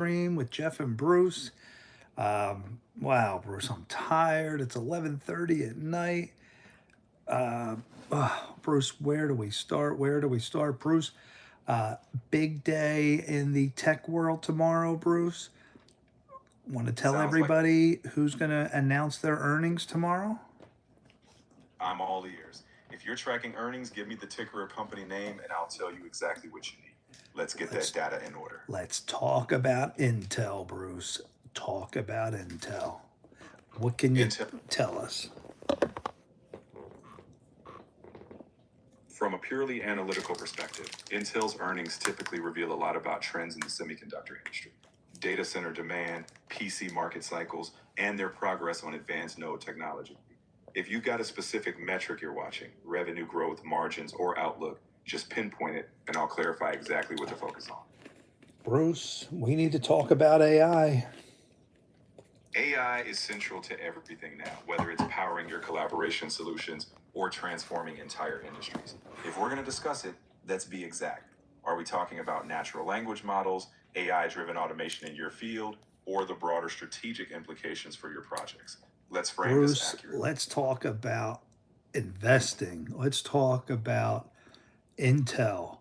Stream with Jeff and Bruce. Wow, Bruce, I'm tired. It's 11:30 at night. Bruce, where do we start? Where do we start? Bruce, uh, big day in the tech world tomorrow, Bruce. Want to tell Sounds like everybody who's going to announce their earnings tomorrow? I'm all ears. If you're tracking earnings, give me the ticker or company name and I'll tell you exactly what you need. Let's get that Let's data in order. let's talk about Intel, Bruce. Talk about Intel. What can you Intel, tell us? from a purely analytical perspective, Intel's earnings typically reveal a lot about trends in the semiconductor industry, data center demand, PC market cycles, and their progress on advanced node technology. If you've got a specific metric you're watching, revenue growth, margins, or outlook, just pinpoint it and I'll clarify exactly what to focus on. Bruce, we need to talk about AI. AI is central to everything now, whether it's powering your collaboration solutions or transforming entire industries. If we're going to discuss it, let's be exact. Are we talking about natural language models, AI driven automation in your field, or the broader strategic implications for your projects? Let's frame this Bruce, accurately. let's talk about investing. Let's talk about Intel.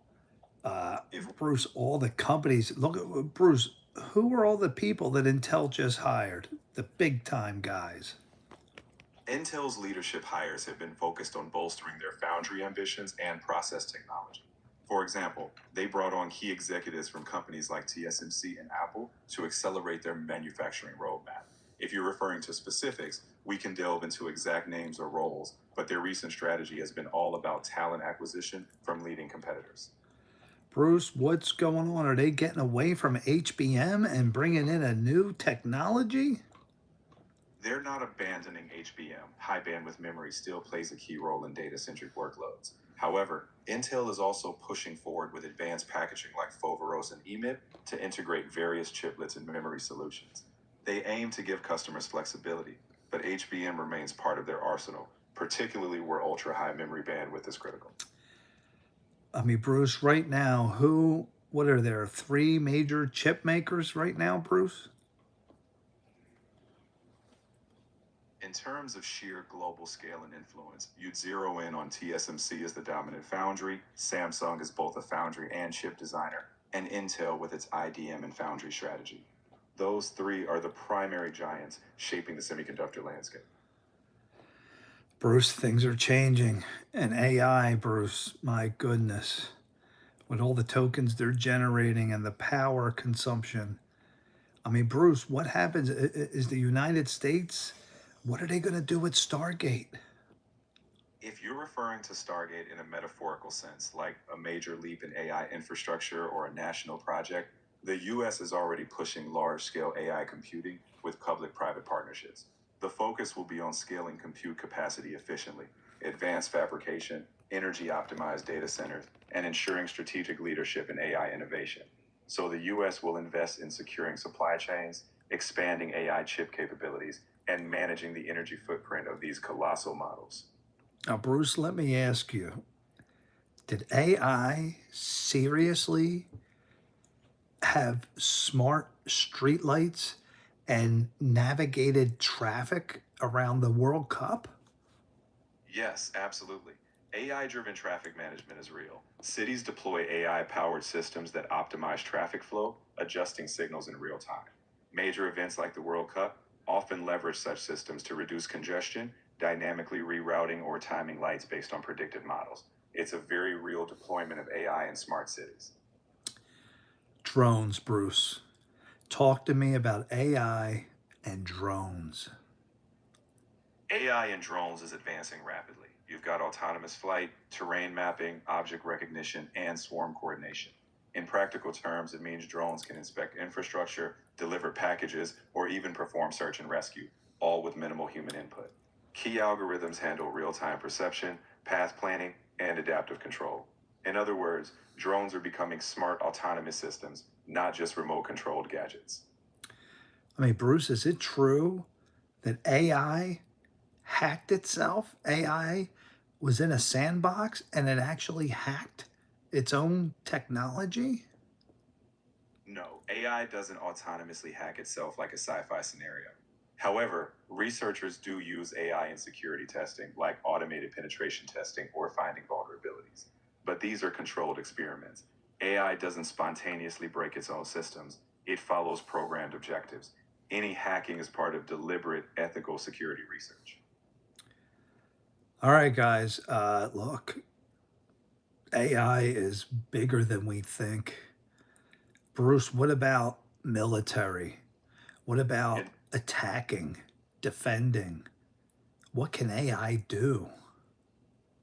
If Bruce, all the companies. Look at Bruce. Who are all the people that Intel just hired? The big time guys. Intel's leadership hires have been focused on bolstering their foundry ambitions and process technology. For example, they brought on key executives from companies like TSMC and Apple to accelerate their manufacturing roadmap. If you're referring to specifics, we can delve into exact names or roles, but their recent strategy has been all about talent acquisition from leading competitors. Bruce, what's going on? Are they getting away from HBM and bringing in a new technology? They're not abandoning HBM. High bandwidth memory still plays a key role in data centric workloads. However, Intel is also pushing forward with advanced packaging like Foveros and EMIB to integrate various chiplets and memory solutions. They aim to give customers flexibility, but HBM remains part of their arsenal, particularly where ultra high memory bandwidth is critical. I mean, Bruce, right now, what are there? Three major chip makers right now, Bruce? In terms of sheer global scale and influence, you'd zero in on TSMC as the dominant foundry, Samsung as both a foundry and chip designer, and Intel with its IDM and foundry strategy. Those three are the primary giants shaping the semiconductor landscape. Bruce, things are changing. And AI, Bruce, my goodness, with all the tokens they're generating and the power consumption. I mean, Bruce, what happens? Is the United States, what are they going to do with Stargate? If you're referring to Stargate in a metaphorical sense, like a major leap in AI infrastructure or a national project, the US is already pushing large scale AI computing with public private partnerships. The focus will be on scaling compute capacity efficiently, advanced fabrication, energy optimized data centers, and ensuring strategic leadership in AI innovation. So the US will invest in securing supply chains, expanding AI chip capabilities, and managing the energy footprint of these colossal models. Now, Bruce, let me ask you, did AI seriously have smart streetlights and navigated traffic around the World Cup? Yes, absolutely. AI driven traffic management is real. Cities deploy AI powered systems that optimize traffic flow, adjusting signals in real time. Major events like the World Cup often leverage such systems to reduce congestion, dynamically rerouting or timing lights based on predictive models. It's a very real deployment of AI in smart cities. Drones, Bruce. Talk to me about AI and drones. AI in drones is advancing rapidly. You've got autonomous flight, terrain mapping, object recognition, and swarm coordination. In practical terms, it means drones can inspect infrastructure, deliver packages, or even perform search and rescue, all with minimal human input. Key algorithms handle real time perception, path planning, and adaptive control. In other words, drones are becoming smart autonomous systems, not just remote controlled gadgets. I mean, Bruce, is it true that AI hacked itself? AI was in a sandbox and it actually hacked its own technology? No, AI doesn't autonomously hack itself like a sci-fi scenario. However, researchers do use AI in security testing, like automated penetration testing or finding vulnerabilities. But these are controlled experiments. AI doesn't spontaneously break its own systems, it follows programmed objectives. Any hacking is part of deliberate ethical security research. All right, guys. Look, AI is bigger than we think. Bruce, what about military? What about And attacking, defending? What can AI do?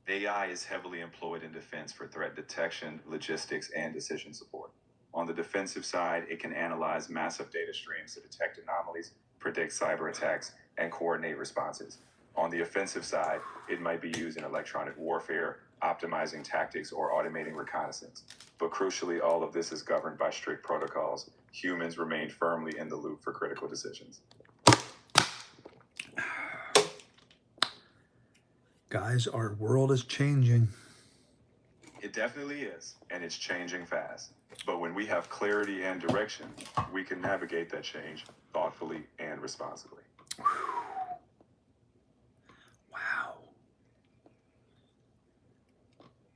AI is heavily employed in defense for threat detection, logistics, and decision support. On the defensive side, it can analyze massive data streams to detect anomalies, predict cyber attacks, and coordinate responses. On the offensive side, it might be used in electronic warfare, optimizing tactics, or automating reconnaissance. But crucially, all of this is governed by strict protocols. Humans remain firmly in the loop for critical decisions. Guys, our world is changing. It definitely is, and it's changing fast. But when we have clarity and direction, we can navigate that change thoughtfully and responsibly. Wow.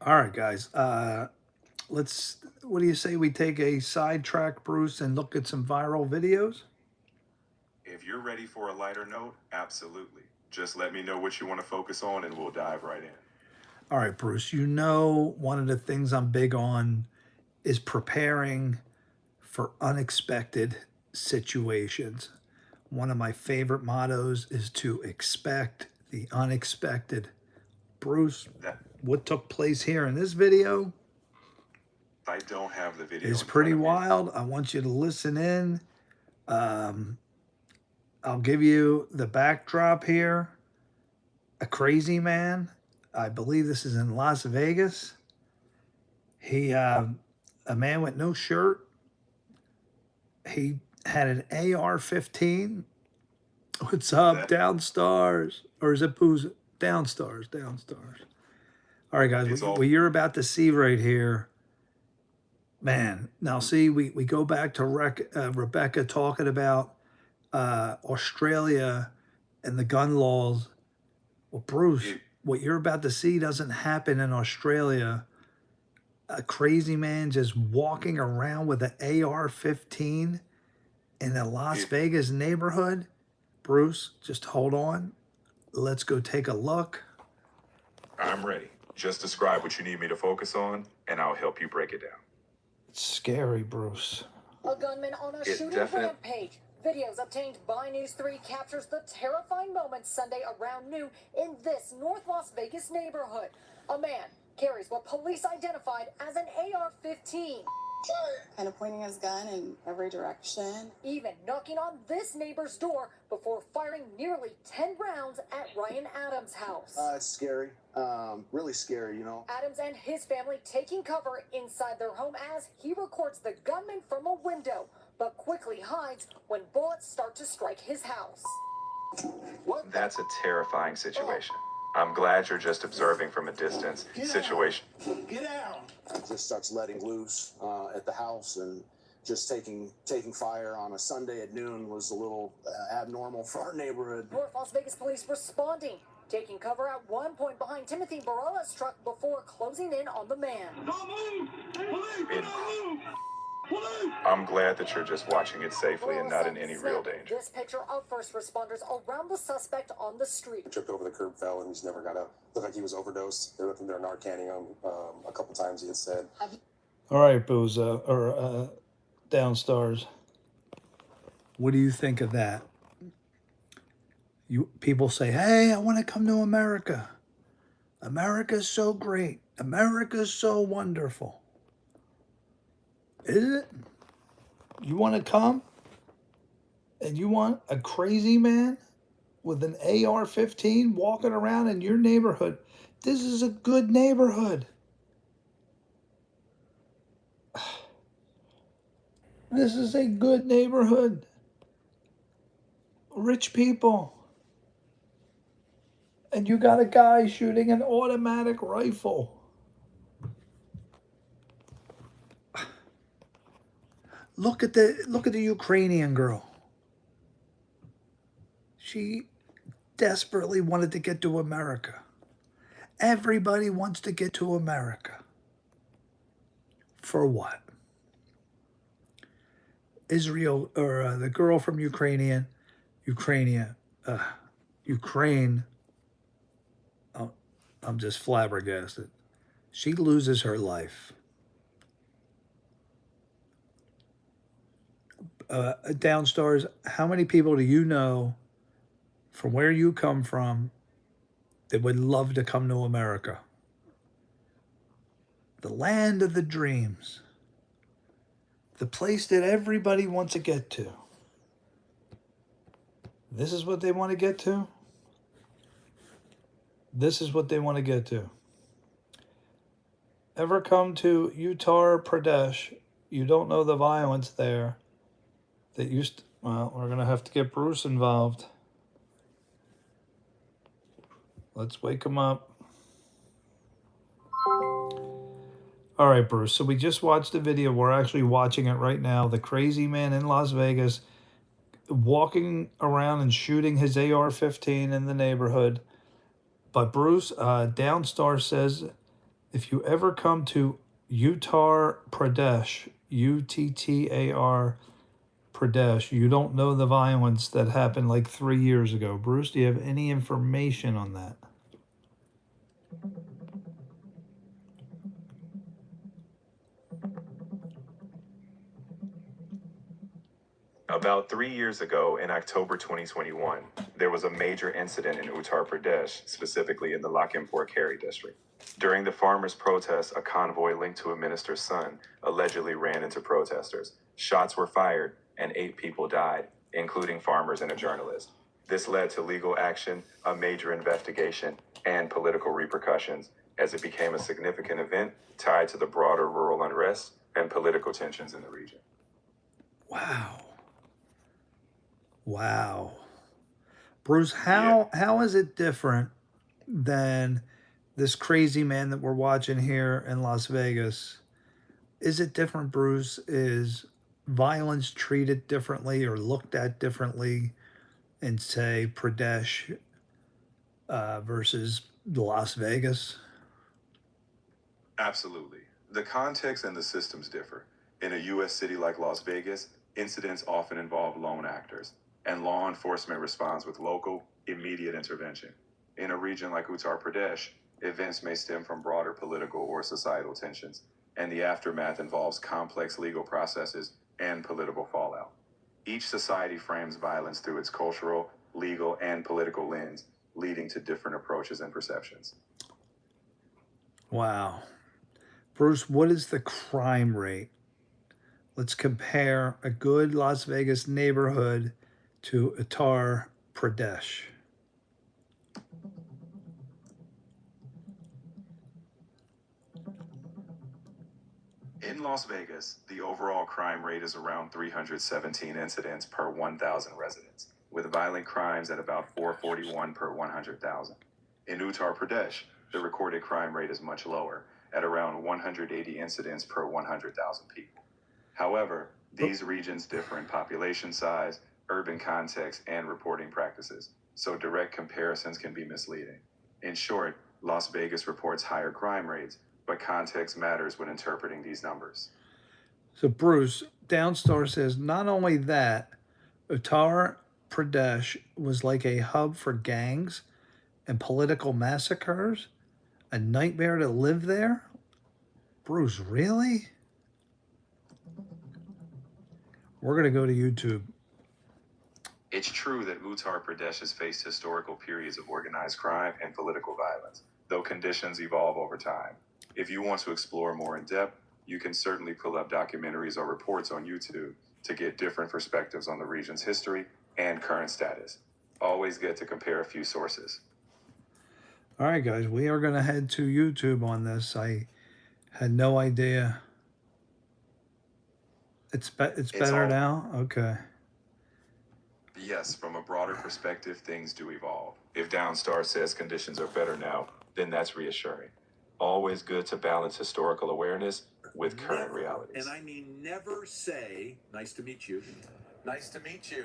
All right, guys. What do you say we take a sidetrack, Bruce, and look at some viral videos? If you're ready for a lighter note, absolutely. Just let me know what you want to focus on and we'll dive right in. All right, Bruce, you know one of the things I'm big on is preparing for unexpected situations. One of my favorite mottos is to expect the unexpected. Bruce, That what took place here in this video I don't have the video is in front pretty of me. wild. I want you to listen in. I'll give you the backdrop here. A crazy man. I believe this is in Las Vegas. A man with no shirt. He had an AR-15. What's up, That downstairs? Or is it booze? Downstairs, downstairs. All right, guys, it's all what you're about to see right here, man. Now, see, we go back to Rebecca talking about Australia and the gun laws. Well, Bruce, it, what you're about to see doesn't happen in Australia. A crazy man just walking around with an AR-15 in a Las it Vegas neighborhood. Bruce, just hold on. Let's go take a look. I'm ready. Just describe what you need me to focus on and I'll help you break it down. It's scary, Bruce. A gunman on a shooting rampage. Videos obtained by News 3 captures the terrifying moments Sunday around noon in this North Las Vegas neighborhood. A man carries what police identified as an AR-15. Kind of pointing his gun in every direction. Even knocking on this neighbor's door before firing nearly 10 rounds at Ryan Adams' house. It's scary, really scary, you know. Adams and his family taking cover inside their home as he records the gunman from a window, but quickly hides when bullets start to strike his house. What? That's a terrifying situation. I'm glad you're just observing from a distance. Situation. Get out! Just starts letting loose at the house and just taking fire on a Sunday at noon was a little abnormal for our neighborhood. North Las Vegas police responding, taking cover at one point behind Timothy Barella's truck before closing in on the man. Don't move! Police, do not move! Police! I'm glad that you're just watching it safely and not in any real danger. This picture of first responders around the suspect on the street. He tripped over the curb, fell, and he's never got up. Looked like he was overdosed. They were Narcanning him a couple times, he had said. All right, Booza, or downstairs. What do you think of that? People say, hey, I want to come to America. America's so great. America's so wonderful. Is it? You want to come? And you want a crazy man with an AR-15 walking around in your neighborhood? This is a good neighborhood. This is a good neighborhood. Rich people. And you got a guy shooting an automatic rifle. Look at the Ukrainian girl. She desperately wanted to get to America. Everybody wants to get to America. For what? Israel, or the girl from Ukraine, oh, I'm just flabbergasted. She loses her life. Downstairs, how many people do you know from where you come from that would love to come to America? The land of the dreams. The place that everybody wants to get to. This is what they want to get to? This is what they want to get to. Ever come to Uttar Pradesh? You don't know the violence there. That used. Well, we're gonna have to get Bruce involved. Let's wake him up. All right, Bruce. So we just watched the video. We're actually watching it right now. The crazy man in Las Vegas walking around and shooting his AR-15 in the neighborhood. But Bruce, Downstar says, if you ever come to Uttar Pradesh, Uttar Pradesh, you don't know the violence that happened like 3 years ago. Bruce, do you have any information on that? About 3 years ago, in October 2021, there was a major incident in Uttar Pradesh, specifically in the Lakhimpur Kheri district. During the farmers' protests, a convoy linked to a minister's son allegedly ran into protesters. Shots were fired, and 8 people died, including farmers and a journalist. This led to legal action, a major investigation, and political repercussions, as it became a significant event tied to the broader rural unrest and political tensions in the region. Wow. Wow. Bruce, how is it different than this crazy man that we're watching here in Las Vegas? Is it different, Bruce? Is violence treated differently or looked at differently in, say, Pradesh versus Las Vegas? Absolutely. The context and the systems differ. In a U.S. city like Las Vegas, incidents often involve lone actors, and law enforcement responds with local, immediate intervention. In a region like Uttar Pradesh, events may stem from broader political or societal tensions, and the aftermath involves complex legal processes and political fallout. Each society frames violence through its cultural, legal, and political lens, leading to different approaches and perceptions. Wow. Bruce, what is the crime rate? Let's compare a good Las Vegas neighborhood to Uttar Pradesh. In Las Vegas, the overall crime rate is around 317 incidents per 1,000 residents, with violent crimes at about 441 per 100,000. In Uttar Pradesh, the recorded crime rate is much lower, at around 180 incidents per 100,000 people. However, these regions differ in population size, urban context, and reporting practices, so direct comparisons can be misleading. In short, Las Vegas reports higher crime rates, but context matters when interpreting these numbers. So Bruce, Downstar says not only that, Uttar Pradesh was like a hub for gangs and political massacres, a nightmare to live there. Bruce, really? We're going to go to YouTube. It's true that Uttar Pradesh has faced historical periods of organized crime and political violence, though conditions evolve over time. If you want to explore more in depth, you can certainly pull up documentaries or reports on YouTube to get different perspectives on the region's history and current status. Always good to compare a few sources. All right, guys, we are going to head to YouTube on this. I had no idea. It's better now? Okay. Yes, from a broader perspective, things do evolve. If Downstar says conditions are better now, then that's reassuring. Always good to balance historical awareness with current Never, realities. and I mean never say, nice to meet you. Nice to meet you.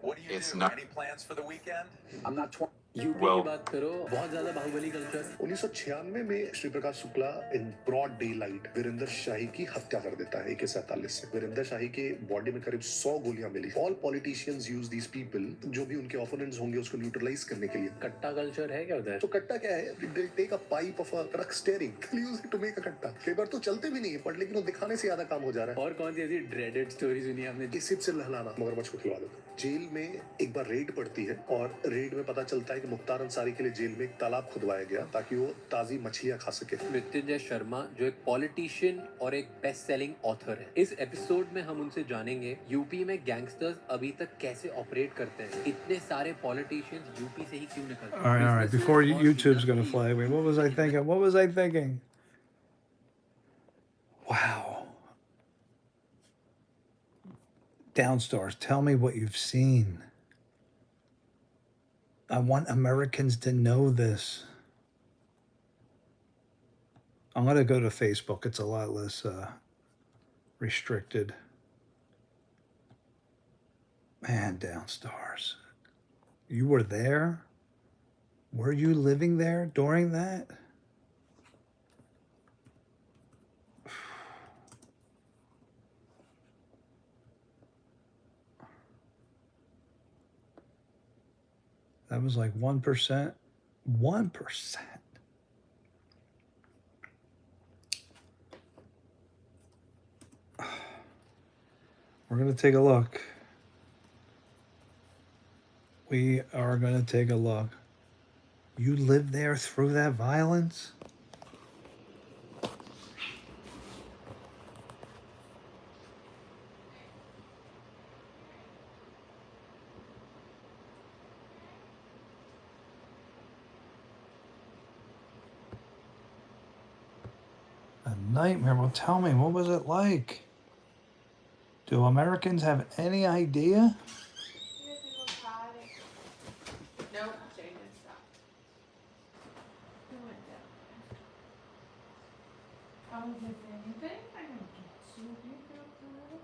What do you It's do? not- Any plans for the weekend? I'm not 20. UP की Well, बात करो, बहुत ज्यादा Baahubali culture. 1996 में Shri Prakash Shukla in broad daylight Virendra Shahi की हत्या कर देता है AK-47 से। वीरेंद्र शाही के बॉडी में करीब 100 गोलियां मिली। All politicians use these people, जो भी उनके ओपोनेंट्स होंगे उसको न्यूट्रलाइज करने के लिए। कट्टा कल्चर है क्या उधर? तो कट्टा क्या है? They'll take a pipe of a truck steering, they'll use it to make a कट्टा। कई बार तो चलते भी नहीं है, पर लेकिन वो दिखाने से ज्यादा काम हो जा रहा है। और कौन सी ऐसी ड्रेडेड स्टोरी सुनी आपने? एसिड से लहलाना मगरमच्छ को खिलवा देता है। जेल में एक बार रेड पड़ती है और रेड में पता चलता है कि मुख्तार अंसारी के लिए जेल में एक तालाब खुदवाया गया ताकि वो ताजी मछलियां खा सके। मृत्युंजय शर्मा जो एक पॉलिटिशियन और एक बेस्ट सेलिंग ऑथर है, इस एपिसोड में हम उनसे जानेंगे यूपी में गैंगस्टर्स अभी तक कैसे ऑपरेट करते हैं। इतने सारे पॉलिटिशियंस यूपी से ही क्यों निकलते हैं? All right. Before YouTube's going to flag me, what was I thinking? What was I thinking? Wow. Downstairs, tell me what you've seen. I want Americans to know this. I'm going to go to Facebook. It's a lot less restricted. Man, Downstairs. You were there? Were you living there during that? That was like 1%. 1%. We're going to take a look. We are going to take a look. You lived there through that violence? A nightmare. Well, tell me, what was it like? Do Americans have any idea? Nope, Jane didn't stop. Who went down? I don't get anything. I don't get you. You go through.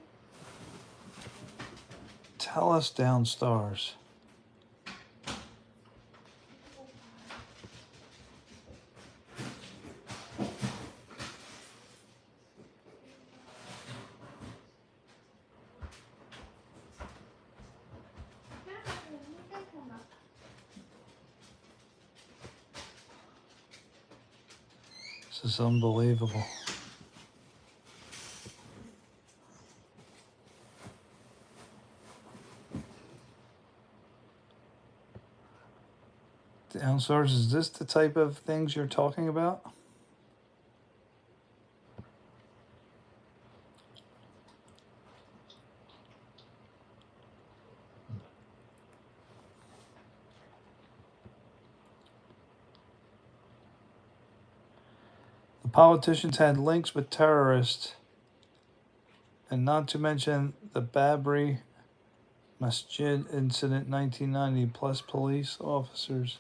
Tell us, Downstairs. This is unbelievable. Downstairs, is this the type of things you're talking about? The politicians had links with terrorists, and not to mention the Babri Masjid incident 1990, plus police officers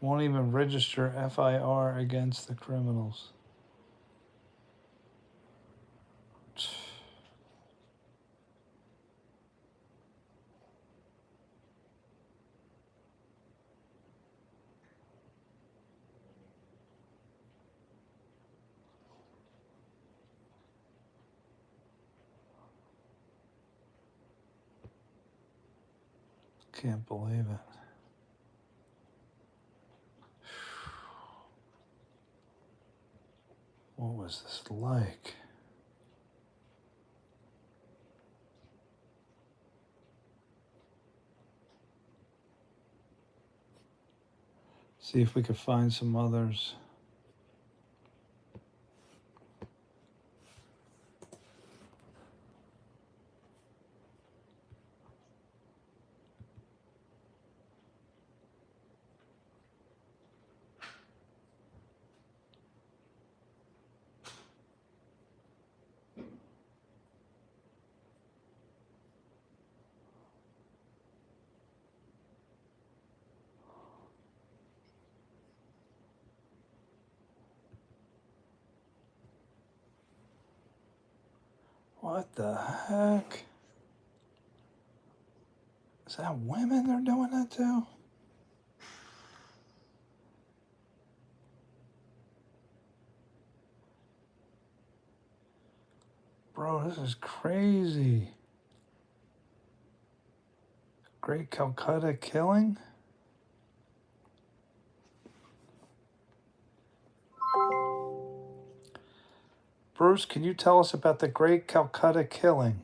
won't even register FIR against the criminals. Can't believe it. What was this like? See if we could find some others. What the heck? Is that women they're doing that to? Bro, this is crazy. Great Calcutta killing? Bruce, can you tell us about the Great Calcutta killing?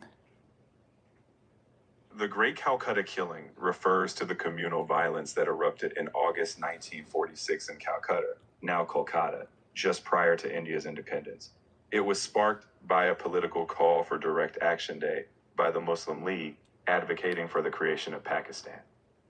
The Great Calcutta Killing refers to the communal violence that erupted in August 1946 in Calcutta, now Kolkata, just prior to India's independence. It was sparked by a political call for Direct Action Day by the Muslim League, advocating for the creation of Pakistan.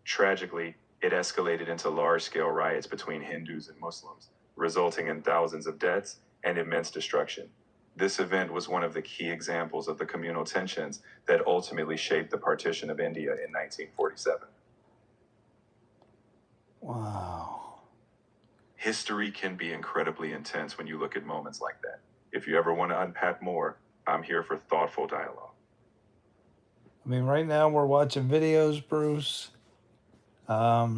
Tragically, it escalated into large-scale riots between Hindus and Muslims, resulting in thousands of deaths and immense destruction. This event was one of the key examples of the communal tensions that ultimately shaped the partition of India in 1947. Wow. History can be incredibly intense when you look at moments like that. If you ever want to unpack more, I'm here for thoughtful dialogue. I mean, right now we're watching videos, Bruce. I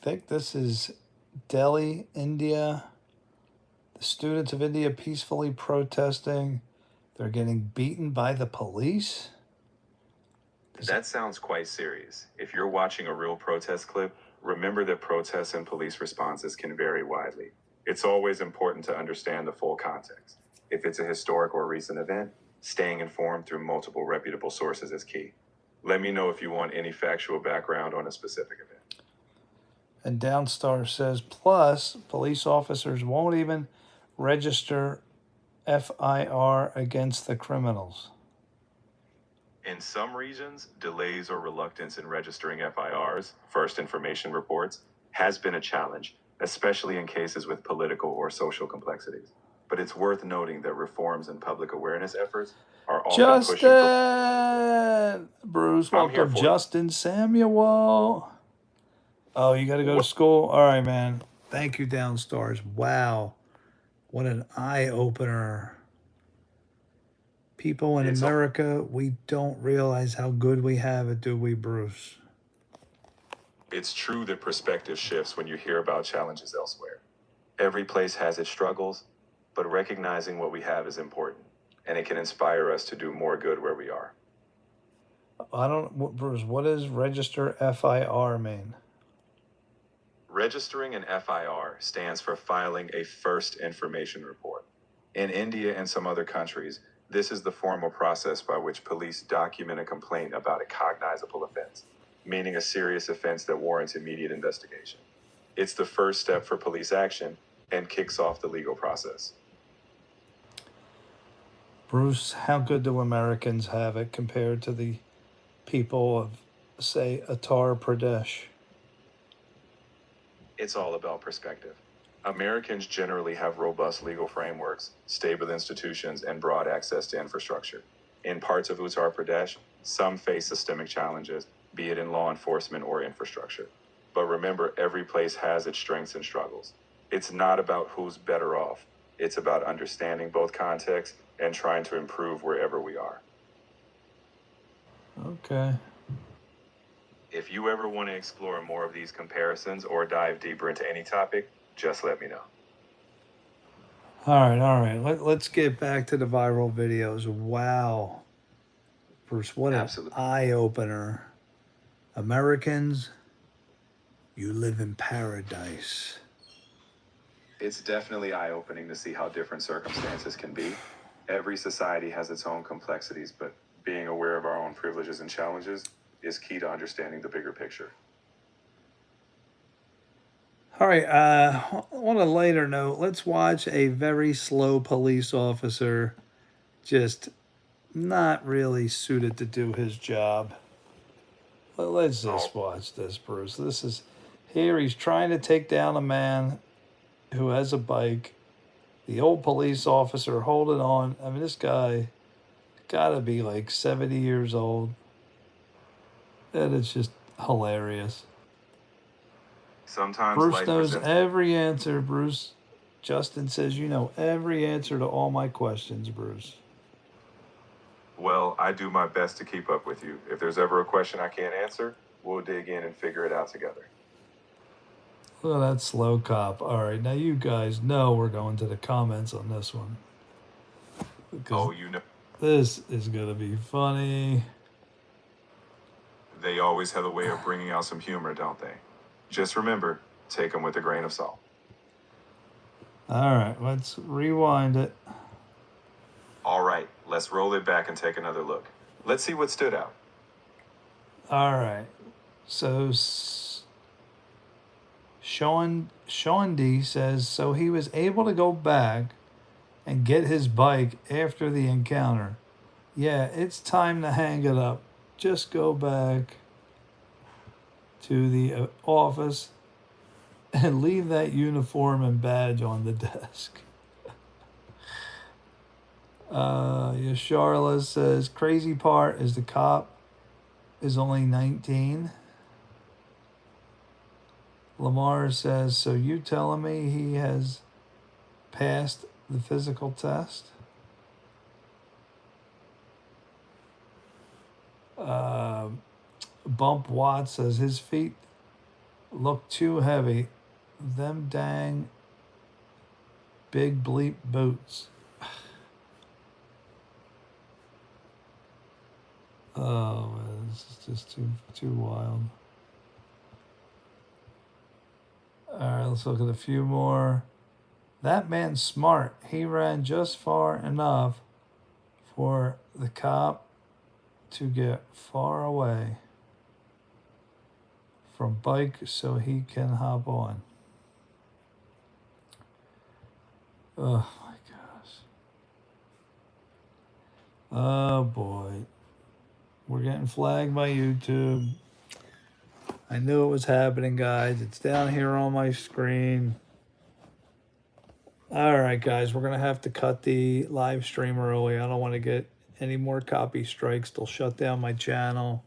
think this is Delhi, India. The students of India peacefully protesting. They're getting beaten by the police. That sounds quite serious. If you're watching a real protest clip, remember that protests and police responses can vary widely. It's always important to understand the full context. If it's a historic or recent event, staying informed through multiple reputable sources is key. Let me know if you want any factual background on a specific event. And Downstar says, plus, police officers won't even register FIR against the criminals. In some regions, delays or reluctance in registering FIRs, first information reports, has been a challenge, especially in cases with political or social complexities. But it's worth noting that reforms and public awareness efforts are often pushing Justin! Bruce, welcome. Justin Samuel. Oh, you got to go to school? All right, man. Thank you, Downstars. Wow. What an eye-opener. People in America, we don't realize how good we have it, do we, Bruce? It's true that perspective shifts when you hear about challenges elsewhere. Every place has its struggles, but recognizing what we have is important, and it can inspire us to do more good where we are. Bruce, what does register FIR mean? Registering an FIR stands for filing a first information report. In India and some other countries, this is the formal process by which police document a complaint about a cognizable offense, meaning a serious offense that warrants immediate investigation. It's the first step for police action and kicks off the legal process. Bruce, how good do Americans have it compared to the people of, say, Uttar Pradesh? It's all about perspective. Americans generally have robust legal frameworks, stable institutions, and broad access to infrastructure. In parts of Uttar Pradesh, some face systemic challenges, be it in law enforcement or infrastructure. But remember, every place has its strengths and struggles. It's not about who's better off. It's about understanding both contexts and trying to improve wherever we are. Okay. If you ever want to explore more of these comparisons or dive deeper into any topic, just let me know. All right. Let's get back to the viral videos. Wow. Bruce, what an eye-opener. Americans, you live in paradise. It's definitely eye-opening to see how different circumstances can be. Every society has its own complexities, but being aware of our own privileges and challenges is key to understanding the bigger picture. All right, on a lighter note, let's watch a very slow police officer just not really suited to do his job. Let's just watch this, Bruce. This is here. He's trying to take down a man who has a bike. The old police officer holding on. I mean, this guy got to be like 70 years old. And it's just hilarious. Sometimes Bruce knows every answer, Bruce. Justin says, you know every answer to all my questions, Bruce. Well, I do my best to keep up with you. If there's ever a question I can't answer, we'll dig in and figure it out together. Look at that slow cop. All right, now you guys know we're going to the comments on this one. Because Oh, you know, this is going to be funny. they always have a way of bringing out some humor, don't they? Just remember, take them with a grain of salt. All right, let's rewind it. All right, let's roll it back and take another look. Let's see what stood out. All right, so Sean D says, so he was able to go back and get his bike after the encounter. Yeah, it's time to hang it up. Just go back to the office and leave that uniform and badge on the desk. Yasharla says, crazy part is the cop is only 19. Lamar says, so you telling me he has passed the physical test? Bump Watts says his feet look too heavy. Them dang big bleep boots. Oh man, this is just too wild. All right, let's look at a few more. That man's smart. He ran just far enough for the cop to get far away from bike so he can hop on. Oh my gosh. Oh boy. We're getting flagged by YouTube. I knew it was happening, guys. It's down here on my screen. All right, guys, we're going to have to cut the live stream early. I don't want to get any more copy strikes. They'll shut down my channel.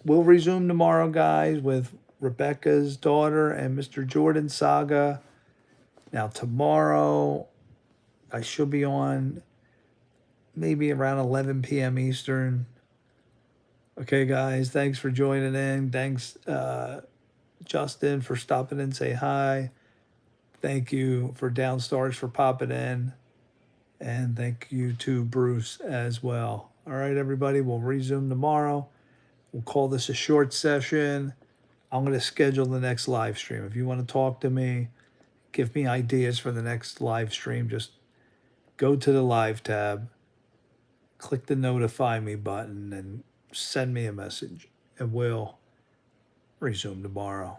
We'll resume tomorrow, guys, with Rebecca's daughter and Mr. Jordan's saga. Now, tomorrow, I should be on maybe around 11 p.m. Eastern. Okay, guys, thanks for joining in. Thanks, Justin, for stopping in, say hi. Thank you for Downstars for popping in. And thank you to Bruce as well. All right, everybody, we'll resume tomorrow. We'll call this a short session. I'm going to schedule the next live stream. If you want to talk to me, give me ideas for the next live stream, just go to the live tab, click the notify me button, and send me a message, and we'll resume tomorrow.